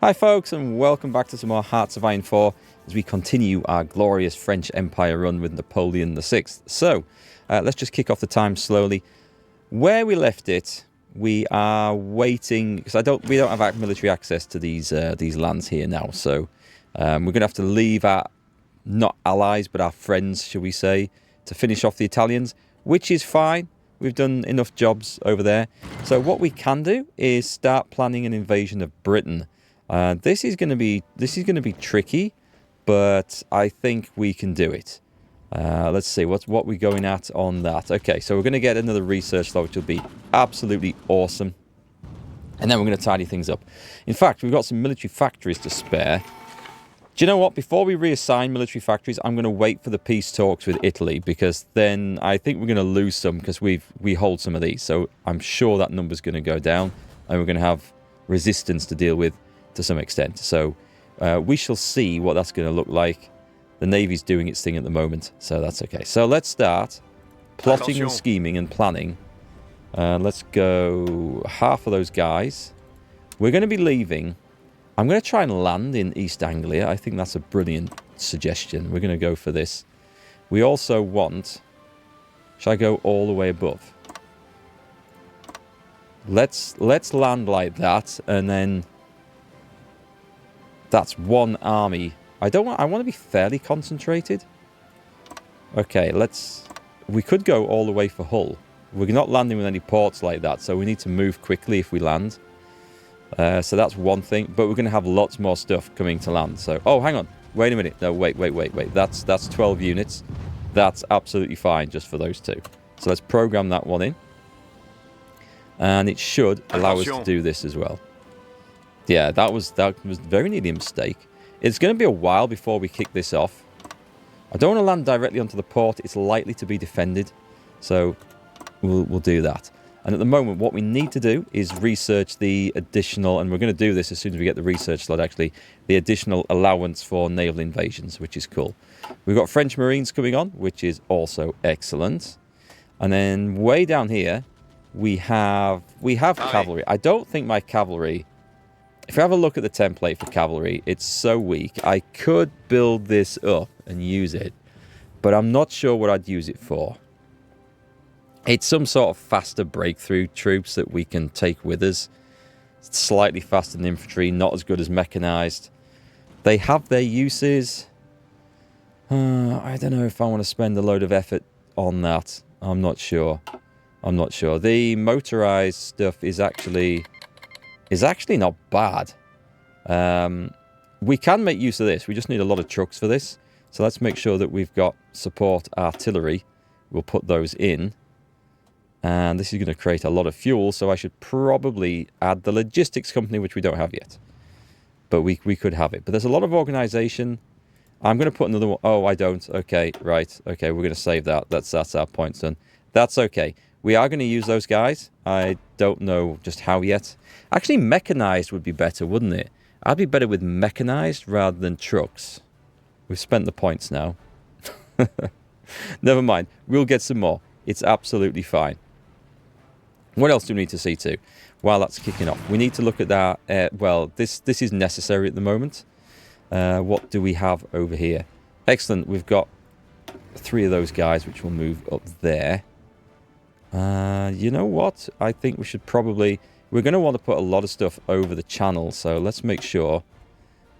Hi folks, and welcome back to some more Hearts of Iron 4 as we continue our glorious French Empire run with Napoleon VI. So, let's just kick off the time slowly. Where we left it, we are waiting, because we don't have military access to these lands here now. So, we're going to have to leave our, not allies, but our friends, shall we say, to finish off the Italians, which is fine. We've done enough jobs over there. So what we can do is start planning an invasion of Britain. This is going to be tricky, but I think we can do it. Let's see what we're going at on that. Okay, so we're going to get another research slot, which will be absolutely awesome, and then we're going to tidy things up. In fact, we've got some military factories to spare. Do you know what? Before we reassign military factories, I'm going to wait for the peace talks with Italy, because then I think we're going to lose some because we hold some of these. So I'm sure that number's going to go down, and we're going to have resistance to deal with to some extent. So we shall see what that's going to look like. The Navy's doing its thing at the moment, so that's okay. So let's start plotting and scheming and planning. Let's go half of those guys. We're going to be leaving. I'm going to try and land in East Anglia. I think that's a brilliant suggestion. We're going to go for this. We also want... Shall I go all the way above? Let's land like that, and then... That's one army. I want to be fairly concentrated. Okay, we could go all the way for Hull. We're not landing with any ports like that, so we need to move quickly if we land. So that's one thing, but we're going to have lots more stuff coming to land. So, oh, hang on. Wait a minute. No, wait. That's 12 units. That's absolutely fine just for those two. So let's program that one in. And it should allow us to do this as well. Yeah, that was very nearly a mistake. It's going to be a while before we kick this off. I don't want to land directly onto the port. It's likely to be defended. So we'll do that. And at the moment, what we need to do is research the additional, and we're going to do this as soon as we get the research slot, actually, the additional allowance for naval invasions, which is cool. We've got French Marines coming on, which is also excellent. And then way down here, we have cavalry. I don't think my cavalry... If you have a look at the template for cavalry, it's so weak. I could build this up and use it, but I'm not sure what I'd use it for. It's some sort of faster breakthrough troops that we can take with us. It's slightly faster than infantry, not as good as mechanized. They have their uses. I don't know if I want to spend a load of effort on that. I'm not sure. The motorized stuff is actually not bad. We can make use of this. We just need a lot of trucks for this. So let's make sure that we've got support artillery. We'll put those in. And this is going to create a lot of fuel, so I should probably add the logistics company, which we don't have yet. But we could have it. But there's a lot of organization. I'm going to put another one. Oh, I don't. Okay, right. Okay, we're going to save that. That's our points done. That's okay. We are going to use those guys. I don't know just how yet. Actually, mechanized would be better, wouldn't it? I'd be better with mechanized rather than trucks. We've spent the points now. Never mind. We'll get some more. It's absolutely fine. What else do we need to see to while that's kicking off? We need to look at that. Well, this is necessary at the moment. What do we have over here? Excellent. We've got 3 of those guys, which will move up there. You know what? I think we should probably... We're going to want to put a lot of stuff over the channel, so let's make sure.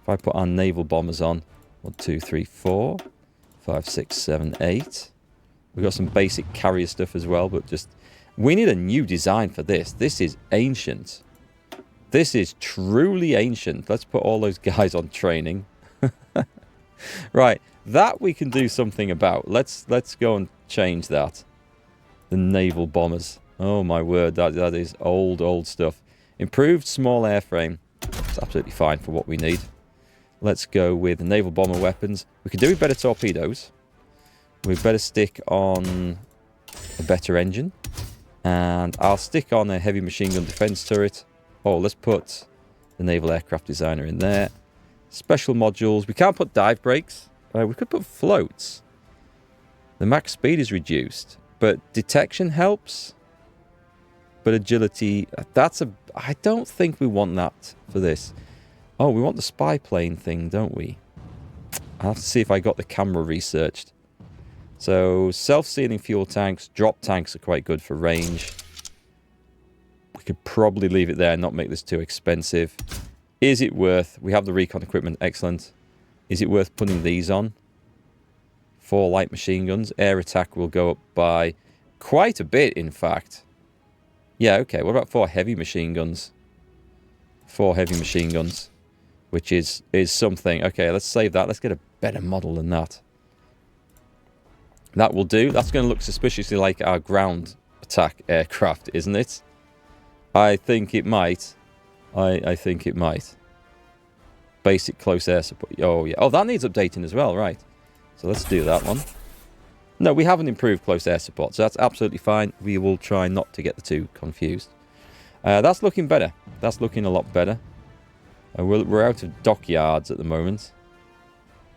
If I put our naval bombers on, 1, 2, 3, 4, 5, 6, 7, 8. We've got some basic carrier stuff as well, but just... We need a new design for this. This is ancient. This is truly ancient. Let's put all those guys on training. Right, that we can do something about. Let's go and change that. The naval bombers. Oh my word, that is old stuff. Improved small airframe. It's absolutely fine for what we need. Let's go with naval bomber weapons. We could do with better torpedoes. We better stick on a better engine. And I'll stick on a heavy machine gun defense turret. Oh, let's put the naval aircraft designer in there. Special modules. We can't put dive brakes. We could put floats. The max speed is reduced. But detection helps. But agility, I don't think we want that for this. Oh, we want the spy plane thing, don't we? I'll have to see if I got the camera researched. So, self-sealing fuel tanks, drop tanks are quite good for range. We could probably leave it there and not make this too expensive. Is it worth... We have the recon equipment, excellent. Is it worth putting these on? 4 light machine guns. Air attack will go up by quite a bit, in fact. Yeah, okay. What about 4 heavy machine guns? 4 heavy machine guns. Which is something. Okay, let's save that. Let's get a better model than that. That will do. That's going to look suspiciously like our ground attack aircraft, isn't it? I think it might. I think it might. Basic close air support. Oh, yeah. Oh, that needs updating as well, right. So let's do that one. No, we haven't improved close air support, so that's absolutely fine. We will try not to get the two confused. That's looking better. That's looking a lot better. We're out of dockyards at the moment.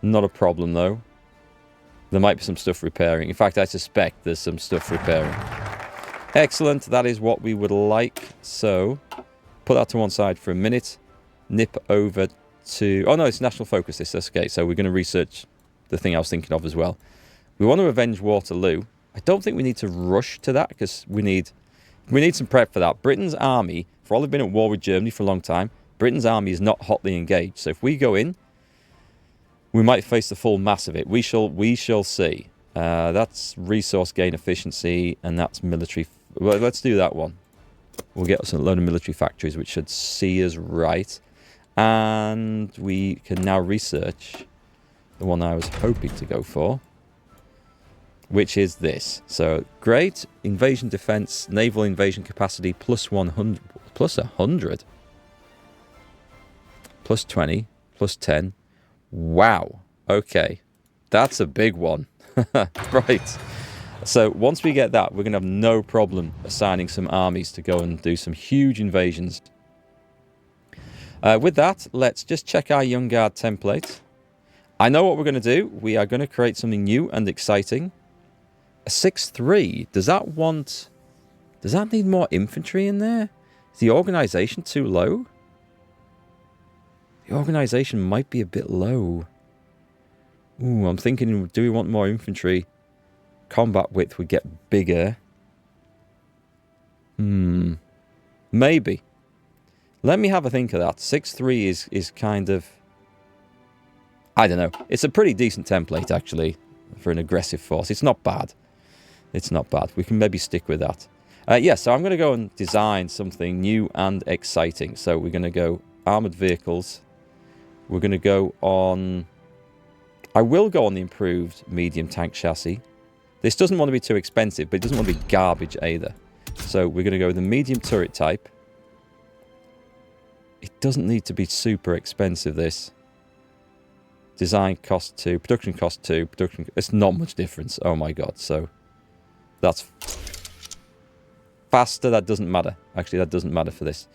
Not a problem, though. There might be some stuff repairing. In fact, I suspect there's some stuff repairing. Excellent. That is what we would like. So, put that to one side for a minute. Nip over to... Oh, no, it's national focus, this. Okay, so we're going to research the thing I was thinking of as well. We want to avenge Waterloo. I don't think we need to rush to that because we need some prep for that. Britain's army, for all they've been at war with Germany for a long time, Britain's army is not hotly engaged. So if we go in, we might face the full mass of it. We shall see. That's resource gain efficiency, and that's military. Well, let's do that one. We'll get us a load of military factories, which should see us right. And we can now research the one I was hoping to go for, which is this. So, great. Invasion defense, naval invasion capacity, plus 100, plus 100. Plus 20, plus 10. Wow. Okay. That's a big one. Right. So once we get that, we're going to have no problem assigning some armies to go and do some huge invasions. With that, let's just check our Young Guard template. I know what we're going to do. We are going to create something new and exciting. A 6-3. Does that need more infantry in there? Is the organisation too low? The organisation might be a bit low. Ooh, I'm thinking, do we want more infantry? Combat width would get bigger. Maybe. Let me have a think of that. 6-3 is kind of... I don't know. It's a pretty decent template, actually, for an aggressive force. It's not bad. It's not bad. We can maybe stick with that. Yeah, so I'm going to go and design something new and exciting. So we're going to go armoured vehicles. We're going to go on... I will go on the improved medium tank chassis. This doesn't want to be too expensive, but it doesn't want to be garbage either. So we're going to go with the medium turret type. It doesn't need to be super expensive, this. Design cost 2, production cost 2, production... It's not much difference. Oh my god, so... That's... Faster, that doesn't matter. Actually, that doesn't matter for this.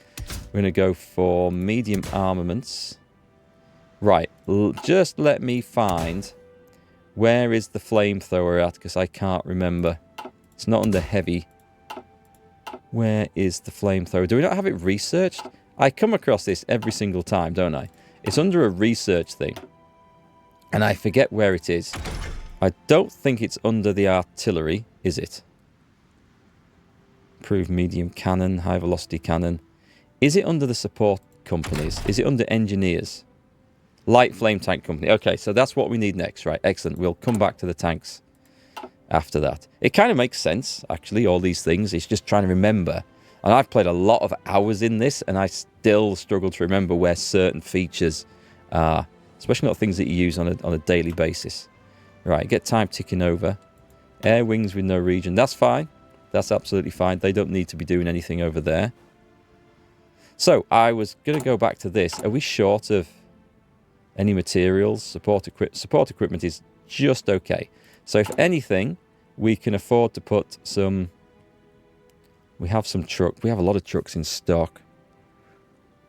We're going to go for medium armaments. Right, just let me find... Where is the flamethrower at? Because I can't remember. It's not under heavy. Where is the flamethrower? Do we not have it researched? I come across this every single time, don't I? It's under a research thing. And I forget where it is. I don't think it's under the artillery, is it? Improved medium cannon, high velocity cannon. Is it under the support companies? Is it under engineers? Light flame tank company. Okay, so that's what we need next, right? Excellent. We'll come back to the tanks after that. It kind of makes sense, actually, all these things. It's just trying to remember. And I've played a lot of hours in this, and I still struggle to remember where certain features are. Especially not things that you use on a daily basis. Right, get time ticking over. Air wings with no region. That's fine. That's absolutely fine. They don't need to be doing anything over there. So, I was going to go back to this. Are we short of... any materials? Support equipment is just okay. So if anything, we can afford to put some... We have some truck. We have a lot of trucks in stock.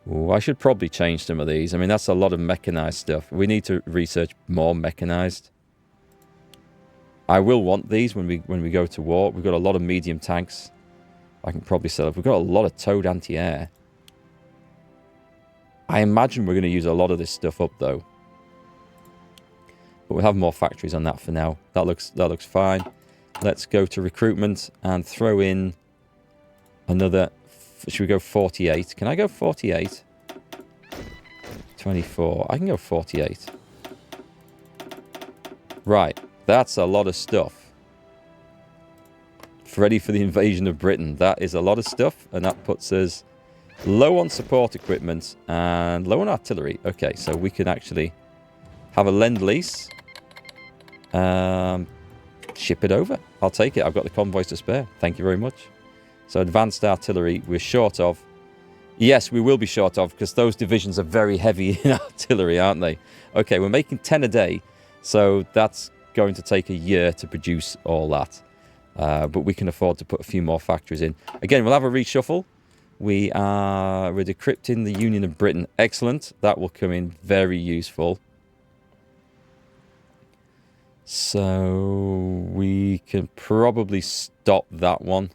Ooh, I should probably change some of these. I mean, that's a lot of mechanized stuff. We need to research more mechanized. I will want these when we go to war. We've got a lot of medium tanks. I can probably sell it. We've got a lot of towed anti-air. I imagine we're going to use a lot of this stuff up, though. But we'll have more factories on that for now. That looks fine. Let's go to recruitment and throw in another... Should we go 48? Can I go 48? 24. I can go 48. Right. That's a lot of stuff. Ready for the invasion of Britain. That is a lot of stuff. And that puts us low on support equipment and low on artillery. Okay, so we can actually have a lend-lease. Ship it over. I'll take it. I've got the convoys to spare. Thank you very much. So advanced artillery we're short of. Yes, we will be short of because those divisions are very heavy in artillery, aren't they? Okay, we're making 10 a day. So that's going to take a year to produce all that. But we can afford to put a few more factories in. Again, we'll have a reshuffle. We're decrypting the Union of Britain. Excellent. That will come in very useful. So we can probably stop that one.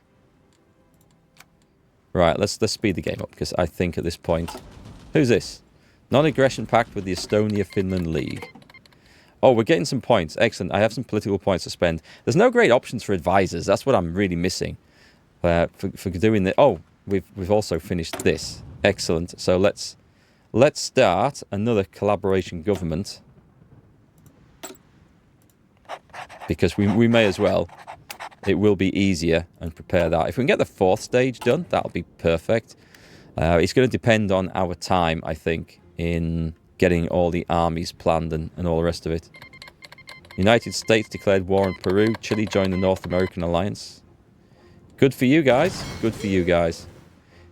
Right, let's speed the game up because I think at this point... Who's this? Non-aggression pact with the Estonia-Finland League. Oh, we're getting some points. Excellent. I have some political points to spend. There's no great options for advisors. That's what I'm really missing for doing this. Oh, we've also finished this. Excellent. So let's start another collaboration government. Because we may as well. It will be easier and prepare that. If we can get the 4th stage done, that'll be perfect. It's going to depend on our time, I think, in getting all the armies planned and all the rest of it. United States declared war on Peru. Chile joined the North American Alliance. Good for you guys. Good for you guys.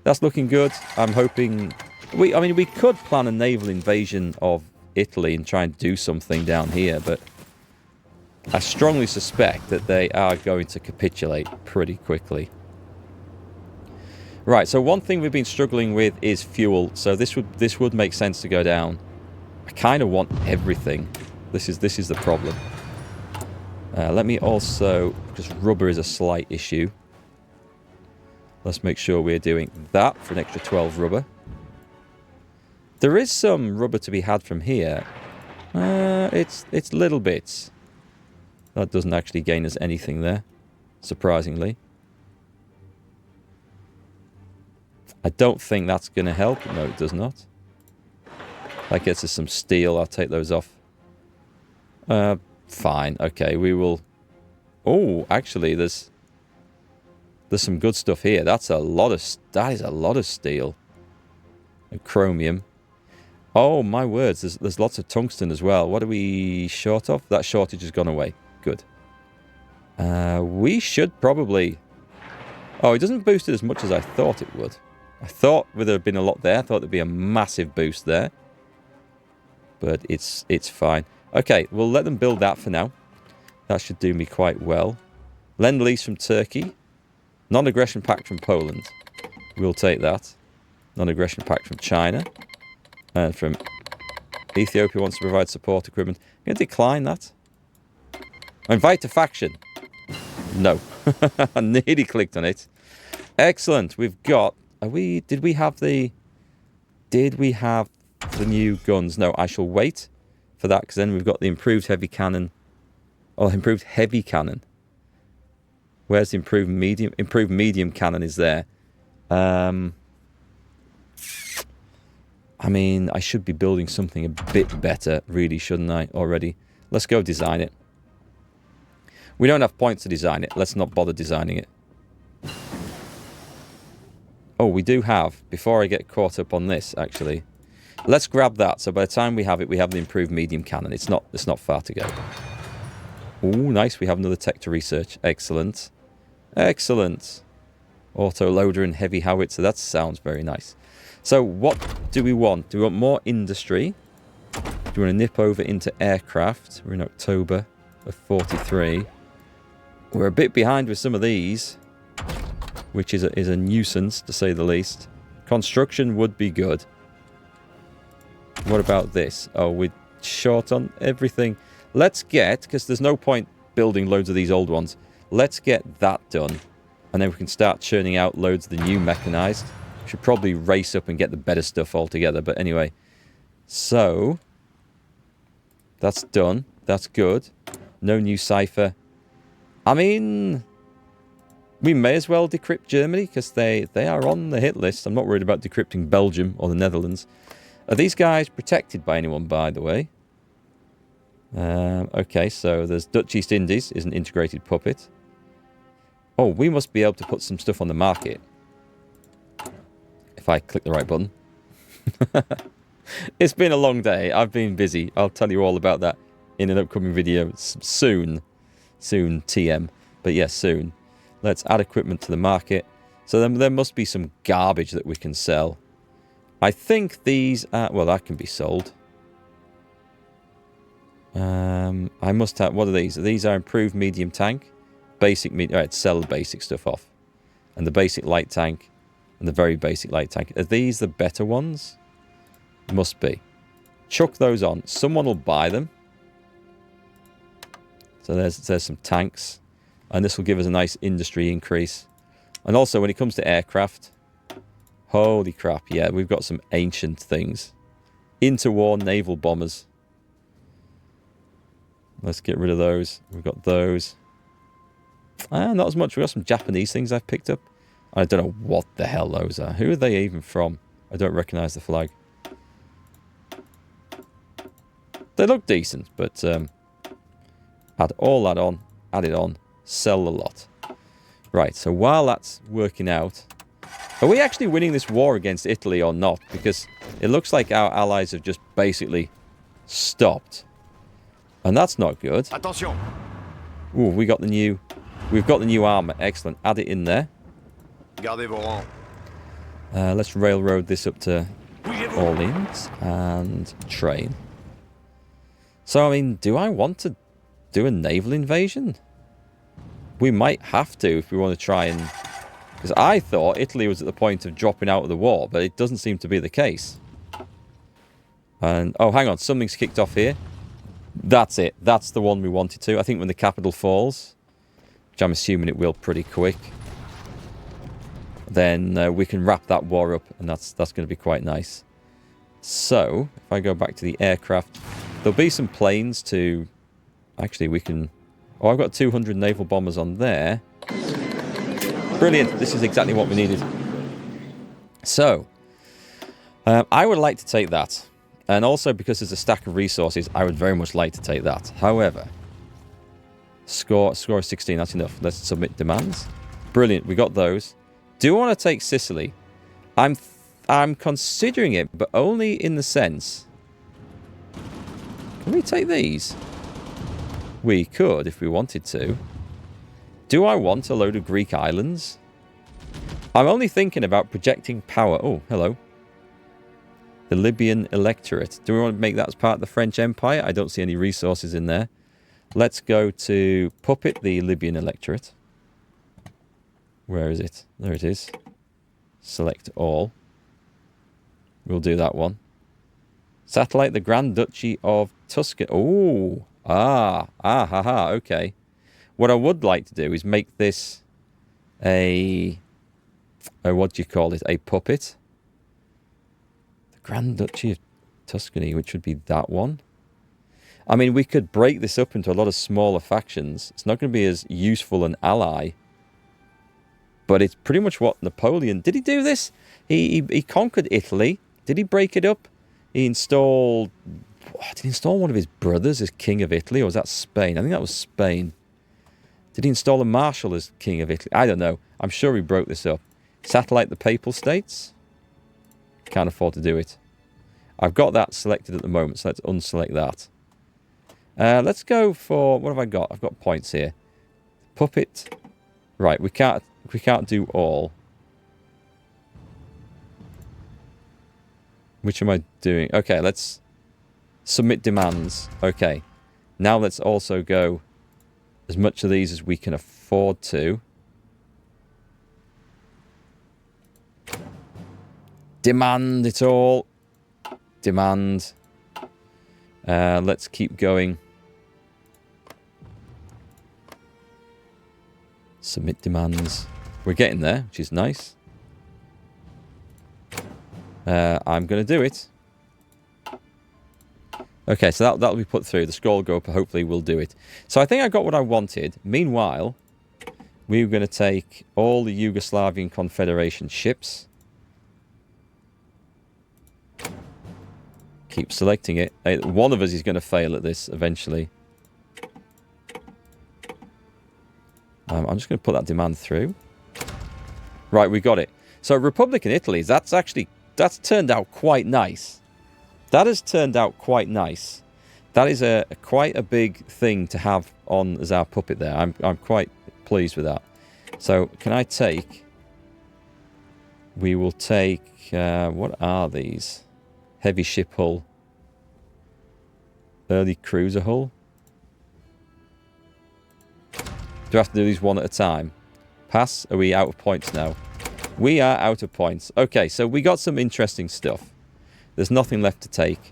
That's looking good. I'm hoping... I mean, we could plan a naval invasion of Italy and try and do something down here, but I strongly suspect that they are going to capitulate pretty quickly. Right, so one thing we've been struggling with is fuel. So this would make sense to go down. I kind of want everything. This is the problem. Let me also, because rubber is a slight issue. Let's make sure we're doing that for an extra 12 rubber. There is some rubber to be had from here. It's little bits. That doesn't actually gain us anything there, surprisingly. I don't think that's going to help. No, it does not. That gets us some steel. I'll take those off. Fine. Okay, we will... Oh, actually, there's some good stuff here. That is a lot of steel. And chromium. Oh, my words. There's lots of tungsten as well. What are we short of? That shortage has gone away. Good. We should probably... Oh, it doesn't boost it as much as I thought it would. I thought there had been a lot there. I thought there'd be a massive boost there. But it's fine. Okay, we'll let them build that for now. That should do me quite well. Lend-lease from Turkey. Non-aggression pact from Poland. We'll take that. Non-aggression pact from China. And from Ethiopia wants to provide support equipment. I'm going to decline that. Invite a faction. No. I nearly clicked on it. Excellent. We've got... Did we have the new guns? No, I shall wait for that because then we've got the improved heavy cannon. Oh, improved heavy cannon. Where's the improved medium? Improved medium cannon is there. I mean, I should be building something a bit better, really, shouldn't I, already? Let's go design it. We don't have points to design it. Let's not bother designing it. Oh, we do have, before I get caught up on this, actually. Let's grab that. So by the time we have it, we have the improved medium cannon. It's not far to go. Ooh, nice. We have another tech to research. Excellent. Excellent. Auto-loader and heavy howitzer. That sounds very nice. So what do we want? Do we want more industry? Do we want to nip over into aircraft? We're in October of 43. We're a bit behind with some of these, which is a nuisance, to say the least. Construction would be good. What about this? Oh, we're short on everything. Let's get, because there's no point building loads of these old ones, let's get that done. And then we can start churning out loads of the new mechanized. Should probably race up and get the better stuff altogether. But anyway, so that's done. That's good. No new cipher. I mean, we may as well decrypt Germany because they are on the hit list. I'm not worried about decrypting Belgium or the Netherlands. Are these guys protected by anyone, by the way? Okay, so there's Dutch East Indies is an integrated puppet. Oh, we must be able to put some stuff on the market. If I click the right button. It's been a long day. I've been busy. I'll tell you all about that in an upcoming video soon. Soon, TM. But yes, soon. Let's add equipment to the market. So then there must be some garbage that we can sell. I think these are... Well, that can be sold. I must have... What are these? These are improved medium tank. Basic medium... Alright, sell the basic stuff off. And the basic light tank. And the very basic light tank. Are these the better ones? Must be. Chuck those on. Someone will buy them. So there's some tanks. And this will give us a nice industry increase. And also, when it comes to aircraft... Holy crap, yeah, we've got some ancient things. Interwar naval bombers. Let's get rid of those. We've got those. Not as much. We've got some Japanese things I've picked up. I don't know what the hell those are. Who are they even from? I don't recognise the flag. They look decent, but add all that on. Add it on. Sell a lot. Right, so while that's working out... Are we actually winning this war against Italy or not? Because it looks like our allies have just basically stopped. And that's not good. Attention. Ooh, we've got the new armor. Excellent. Add it in there. Gardez vos rangs. Let's railroad this up to Orleans and train. So, I mean, do I want to do a naval invasion? We might have to if we want to try and... Because I thought Italy was at the point of dropping out of the war, but it doesn't seem to be the case. And, oh, hang on, something's kicked off here. That's it. That's the one we wanted to. I think when the capital falls, which I'm assuming it will pretty quick, then we can wrap that war up, and that's going to be quite nice. So, if I go back to the aircraft, there'll be some planes to... Actually, we can... Oh, I've got 200 naval bombers on there. Brilliant. This is exactly what we needed. So, I would like to take that. And also, because there's a stack of resources, I would very much like to take that. However, score 16, that's enough. Let's submit demands. Brilliant, we got those. Do I want to take Sicily? I'm considering it, but only in the sense... Can we take these? We could, if we wanted to. Do I want a load of Greek islands? I'm only thinking about projecting power. Oh, hello. The Libyan electorate. Do we want to make that as part of the French Empire? I don't see any resources in there. Let's go to puppet the Libyan electorate. Where is it? There it is. Select all. We'll do that one. Satellite the Grand Duchy of Tuscany. Oh, haha, okay. What I would like to do is make this a what do you call it? A puppet. The Grand Duchy of Tuscany, which would be that one. I mean, we could break this up into a lot of smaller factions. It's not going to be as useful an ally. But it's pretty much what Napoleon... Did he do this? He conquered Italy. Did he break it up? He installed... Did he install one of his brothers as king of Italy? Or was that Spain? I think that was Spain. Did he install a marshal as king of Italy? I don't know. I'm sure he broke this up. Satellite the Papal States? Can't afford to do it. I've got that selected at the moment, so let's unselect that. Let's go for... What have I got? I've got points here. Puppet. Right, we can't do all. Which am I doing? Okay, let's submit demands. Okay. Now let's also go as much of these as we can afford to. Demand it all. Demand. Let's keep going. Submit demands. We're getting there, which is nice. I'm going to do it. Okay, so that'll be put through. The scroll will go up, hopefully we'll do it. So I think I got what I wanted. Meanwhile, we were going to take all the Yugoslavian Confederation ships. Keep selecting it. One of us is going to fail at this eventually. I'm just going to put that demand through. Right, we got it. So Republic in Italy, that's turned out quite nice. That has turned out quite nice. That is quite a big thing to have on as our puppet there. I'm quite pleased with that. So can I take... We will take... what are these? Heavy ship hull. Early cruiser hull. Do I have to do these one at a time? Pass? Are we out of points now? We are out of points. Okay, so we got some interesting stuff. There's nothing left to take.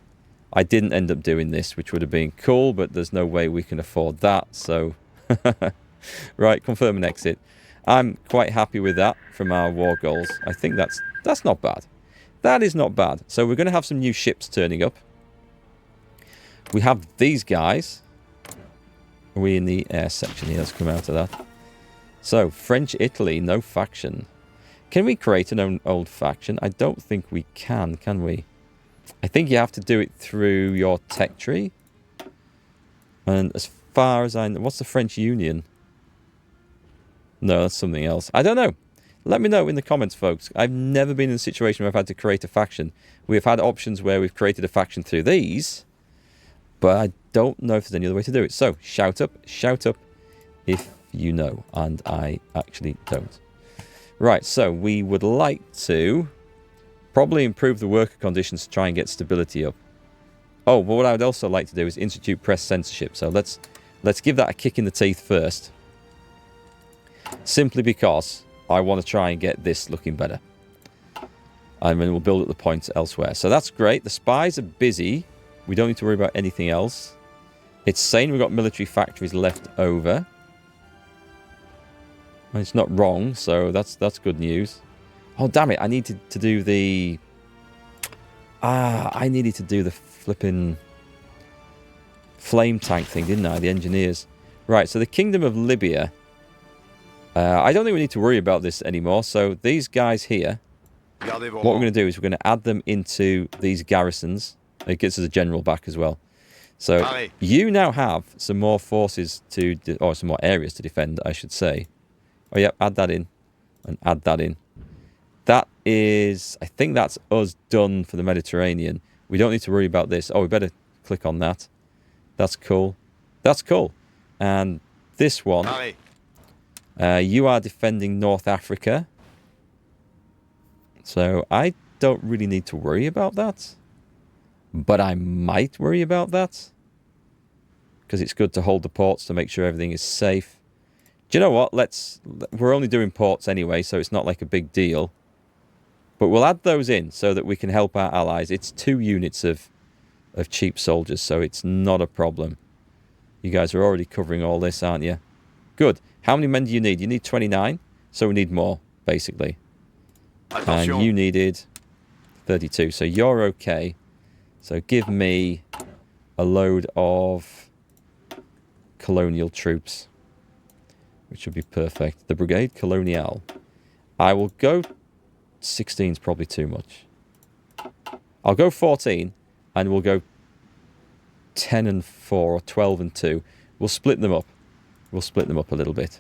I didn't end up doing this, which would have been cool, but there's no way we can afford that, so... Right, confirm and exit. I'm quite happy with that from our war goals. I think that's not bad. That is not bad. So we're going to have some new ships turning up. We have these guys. Are we in the air section here? Let's come out of that. So, French Italy, no faction. Can we create an old faction? I don't think we can we? I think you have to do it through your tech tree. And as far as I know, what's the French Union? No, that's something else. I don't know. Let me know in the comments, folks. I've never been in a situation where I've had to create a faction. We've had options where we've created a faction through these, but I don't know if there's any other way to do it. So, shout up if you know, and I actually don't. Right, so we would like to probably improve the worker conditions to try and get stability up. Oh, but what I would also like to do is institute press censorship. So let's give that a kick in the teeth first. Simply because I want to try and get this looking better. And then we'll build up the points elsewhere. So that's great. The spies are busy. We don't need to worry about anything else. It's saying we've got military factories left over. Well, it's not wrong, so that's good news. Oh, damn it. I needed to do the... I needed to do the flipping flame tank thing, didn't I? The engineers. Right, so the Kingdom of Libya. I don't think we need to worry about this anymore. So these guys here, what we're going to do is we're going to add them into these garrisons. It gets us a general back as well. So you now have some more forces to... or some more areas to defend, I should say. Oh, yeah, add that in. And add that in. That is... I think that's us done for the Mediterranean. We don't need to worry about this. Oh, we better click on that. That's cool. That's cool. And this one... you are defending North Africa. So I don't really need to worry about that. But I might worry about that. Because it's good to hold the ports to make sure everything is safe. Do you know what? We're only doing ports anyway, so it's not like a big deal. But we'll add those in so that we can help our allies. It's 2 units of cheap soldiers, so it's not a problem. You guys are already covering all this, aren't you? Good. How many men do you need? You need 29, so we need more, basically. Attention. And you needed 32, so you're okay. So give me a load of colonial troops, which would be perfect. The Brigade Coloniale. I will go... 16 is probably too much. I'll go 14, and we'll go 10 and 4, or 12 and 2. We'll split them up. We'll split them up a little bit.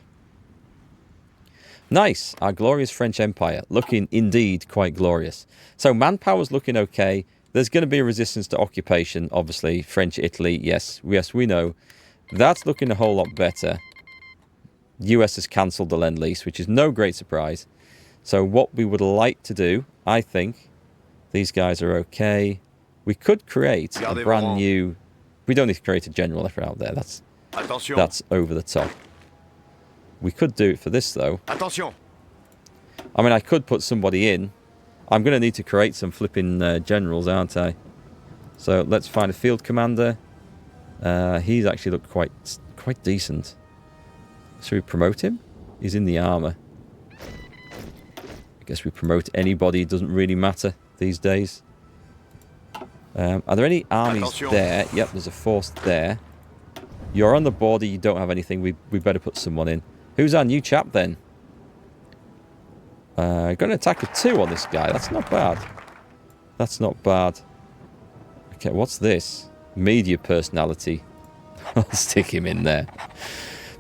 Nice. Our glorious French Empire. Looking indeed quite glorious. So manpower's looking okay. There's going to be a resistance to occupation, obviously. French Italy, yes, we know. That's looking a whole lot better. US has cancelled the Lend-Lease, which is no great surprise. So what we would like to do, I think, these guys are okay. We could create a brand new... We don't need to create a general effort out there. That's over the top. We could do it for this, though. Attention. I mean, I could put somebody in. I'm going to need to create some flipping generals, aren't I? So let's find a field commander. He's actually looked quite decent. Should we promote him? He's in the armour. I guess we promote anybody. It doesn't really matter. these days. Are there any armies Attention. there? Yep, there's a force there. You're on the border. You don't have anything. We better put someone in. Who's our new chap then? Going to attack a 2 on this guy. That's not bad. That's not bad. Okay, what's this? Media personality. I'll stick him in there.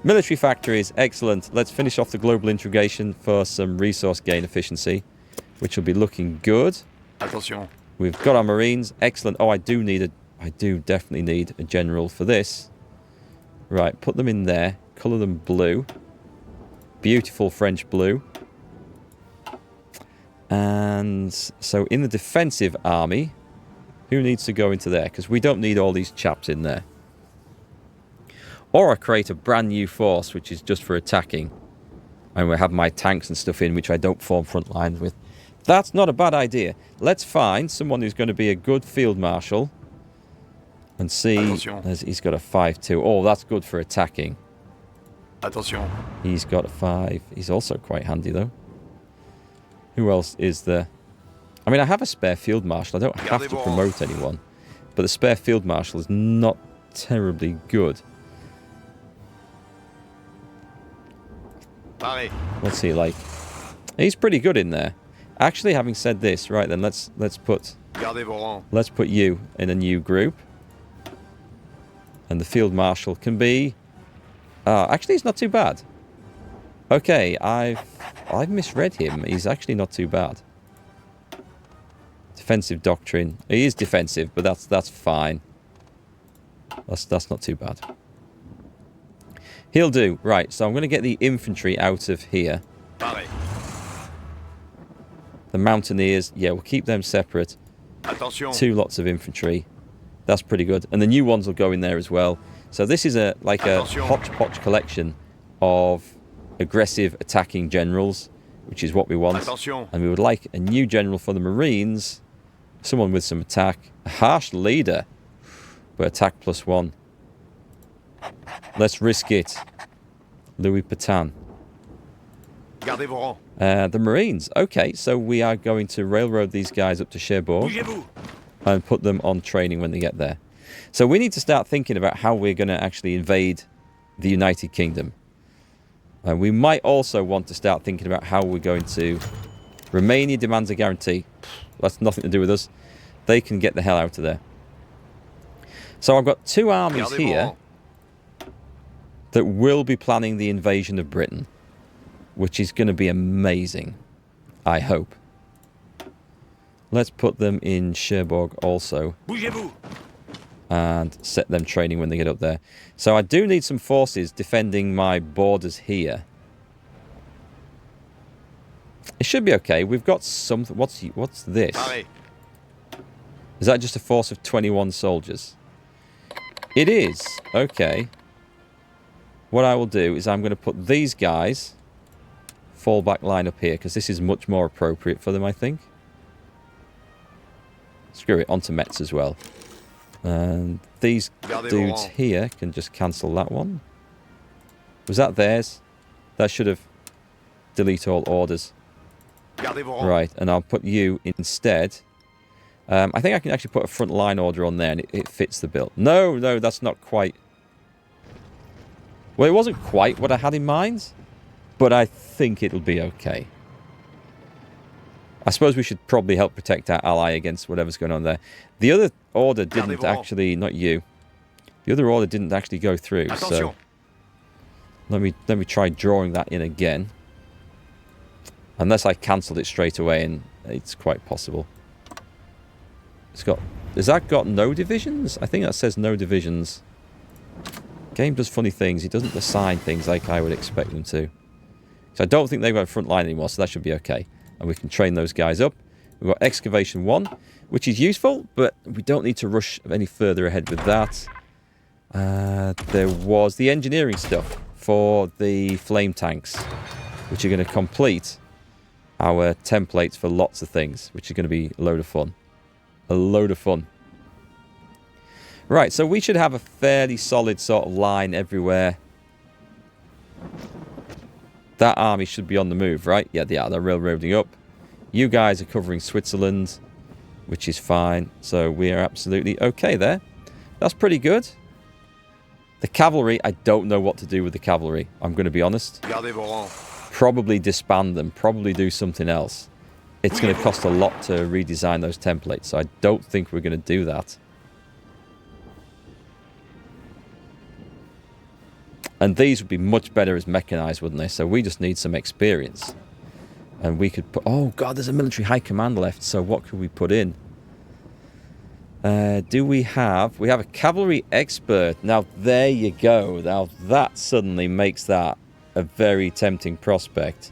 Military factories. Excellent. Let's finish off the global integration for some resource gain efficiency, which will be looking good. Attention. We've got our Marines. Excellent. Oh, I do definitely need a general for this. Right, put them in there. Colour them blue. Beautiful French blue. And so in the defensive army, who needs to go into there? Because we don't need all these chaps in there. Or I create a brand new force, which is just for attacking. And we have my tanks and stuff in, which I don't form front lines with. That's not a bad idea. Let's find someone who's going to be a good field marshal. And see, he's got a 5-2. Oh, that's good for attacking. Attention. He's got a 5. He's also quite handy, though. Who else is there? I mean, I have a spare field marshal. I don't have to promote anyone. But the spare field marshal is not terribly good. Pareil. What's he like? He's pretty good in there. Actually, having said this, right then, let's put you in a new group. And the field marshal can be... actually, he's not too bad. Okay, I've misread him. He's actually not too bad. Defensive doctrine. He is defensive, but that's fine. That's not too bad. He'll do. Right, so I'm going to get the infantry out of here. Pareil. The mountaineers, yeah, we'll keep them separate. Attention. 2 lots of infantry. That's pretty good. And the new ones will go in there as well. So this is like a hodgepodge collection of aggressive attacking generals, which is what we want. Attention. And we would like a new general for the Marines. Someone with some attack. A harsh leader. But attack +1. Let's risk it. Louis Pétain. Gardez vos rangs. The Marines. Okay, so we are going to railroad these guys up to Cherbourg and put them on training when they get there. So we need to start thinking about how we're going to actually invade the United Kingdom. We might also want to start thinking about how we're going to... Romania demands a guarantee. That's nothing to do with us. They can get the hell out of there. So I've got 2 armies here that will be planning the invasion of Britain, which is going to be amazing, I hope. Let's put them in Cherbourg also. And set them training when they get up there. So I do need some forces defending my borders here. It should be okay. We've got something. What's this? Is that just a force of 21 soldiers? It is. Okay. What I will do is I'm going to put these guys fallback line up here, because this is much more appropriate for them, I think. Screw it, onto Metz as well. And these dudes here can just cancel that one. Was that theirs? That should have delete all orders. Right, and I'll put you instead. I think I can actually put a front line order on there and it fits the bill. No, that's not quite. Well, it wasn't quite what I had in mind, but I think it'll be okay. I suppose we should probably help protect our ally against whatever's going on there. The other order didn't actually, not you. The other order didn't actually go through, so let me try drawing that in again. Unless I cancelled it straight away, and it's quite possible. It's got... Has that got no divisions? I think that says no divisions. Game does funny things. It doesn't assign things like I would expect them to. So I don't think they've got a front line anymore, so that should be okay. And we can train those guys up. We've got Excavation 1, which is useful, but we don't need to rush any further ahead with that. There was the engineering stuff for the flame tanks, which are going to complete our templates for lots of things, which is going to be a load of fun. A load of fun. Right, so we should have a fairly solid sort of line everywhere. That army should be on the move, right? Yeah, they are. They're railroading up. You guys are covering Switzerland. which is fine. So we are absolutely okay there. That's pretty good. The cavalry, I don't know what to do with the cavalry. I'm going to be honest. Gardez vos rangs. Probably disband them. Probably do something else. It's going to cost a lot to redesign those templates. So I don't think we're going to do that. And these would be much better as mechanized, wouldn't they? So we just need some experience. And we could put... Oh, God, there's a military high command left. So what could we put in? Do we have... We have a cavalry expert. Now, there you go. Now, that suddenly makes that a very tempting prospect.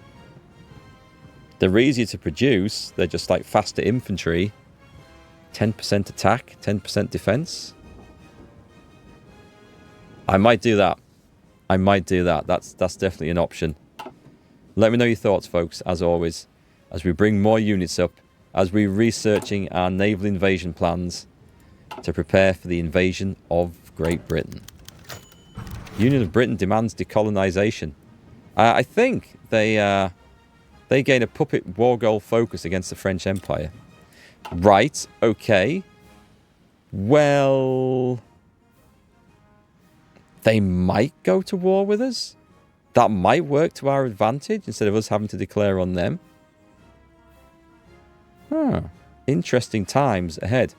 They're easier to produce. They're just like faster infantry. 10% attack, 10% defense. I might do that. I might do that. That's definitely an option. Let me know your thoughts, folks, as always, as we bring more units up, as we're researching our naval invasion plans to prepare for the invasion of Great Britain. Union of Britain demands decolonisation. I think they gain a puppet war goal focus against the French Empire. Right, okay. Well... They might go to war with us. That might work to our advantage instead of us having to declare on them. Interesting times ahead.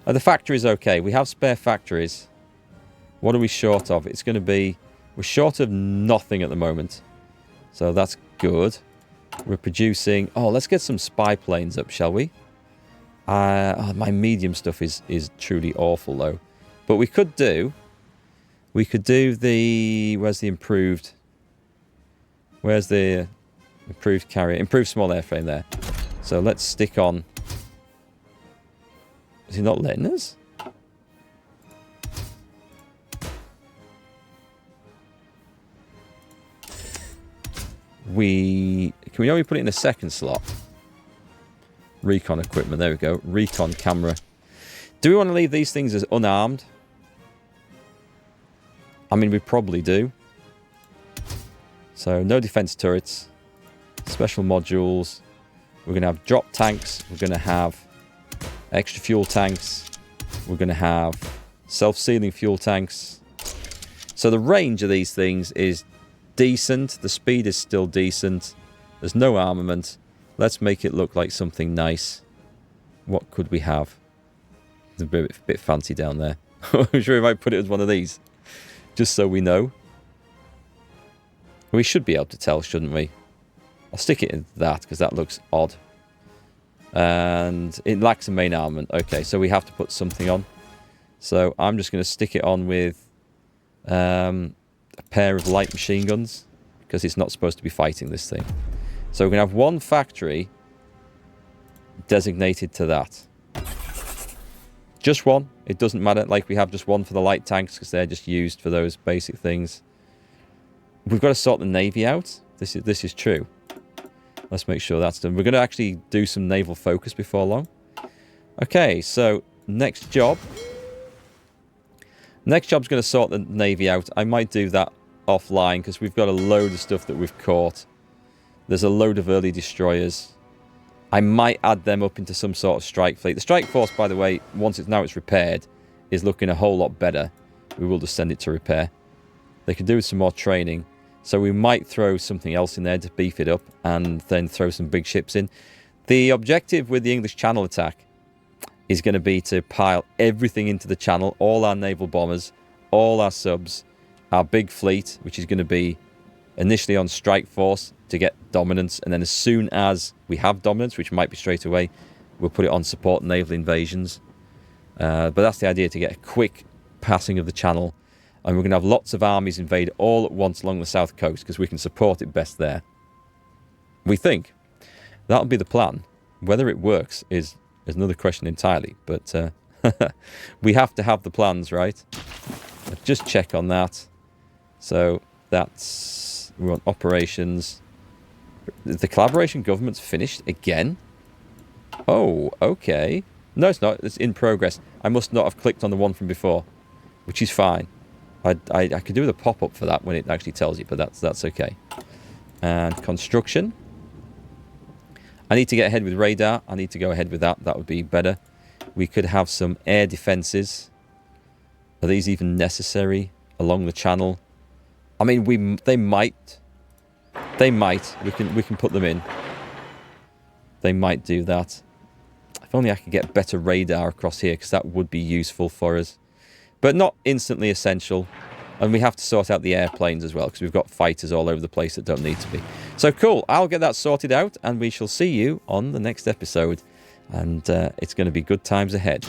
The factory's okay. We have spare factories. What are we short of? It's going to be... We're short of nothing at the moment. So that's good. We're producing... Oh, let's get some spy planes up, shall we? My medium stuff is truly awful, though. But we could do... We could do the... Where's the improved... Where's the improved carrier? Improved small airframe there. So let's stick on... Is he not letting us? Can we only put it in the second slot? Recon equipment, there we go. Recon camera. Do we want to leave these things as unarmed? I mean, we probably do. So, no defense turrets. Special modules. We're going to have drop tanks. We're going to have extra fuel tanks. We're going to have self-sealing fuel tanks. So the range of these things is decent. The speed is still decent. There's no armament. Let's make it look like something nice. What could we have? It's a bit fancy down there. I'm sure we might put it as one of these. Just so we know. We should be able to tell, shouldn't we? I'll stick it in that because that looks odd. And it lacks a main armament. Okay, so we have to put something on. So I'm just going to stick it on with a pair of light machine guns because it's not supposed to be fighting this thing. So we're going to have one factory designated to that. Just one. It doesn't matter. Like we have just one for the light tanks because they're just used for those basic things. We've got to sort the navy out. This is true. Let's make sure that's done. We're going to actually do some naval focus before long. Okay, so next job. Next job's going to sort the navy out. I might do that offline because we've got a load of stuff that we've caught. There's a load of early destroyers. I might add them up into some sort of strike fleet. The strike force, by the way, once it's repaired, is looking a whole lot better. We will just send it to repair. They could do with some more training. So we might throw something else in there to beef it up and then throw some big ships in. The objective with the English Channel attack is going to be to pile everything into the channel. All our naval bombers, all our subs, our big fleet, which is going to be initially on strike force to get dominance. And then as soon as we have dominance, which might be straight away, we'll put it on support naval invasions. But that's the idea, to get a quick passing of the channel. And we're going to have lots of armies invade all at once along the south coast because we can support it best there. We think. That'll be the plan. Whether it works is another question entirely. But we have to have the plans, right? Let's just check on that. So that's... we want operations. The collaboration government's finished again? Oh, okay. No, it's not. It's in progress. I must not have clicked on the one from before, which is fine. I could do with a pop-up for that when it actually tells you, but that's okay. And construction. I need to get ahead with radar. I need to go ahead with that. That would be better. We could have some air defences. Are these even necessary along the channel? I mean, they might. They might. We can put them in. They might do that. If only I could get better radar across here, because that would be useful for us. But not instantly essential. And we have to sort out the airplanes as well, because we've got fighters all over the place that don't need to be. So cool, I'll get that sorted out, and we shall see you on the next episode. And it's going to be good times ahead.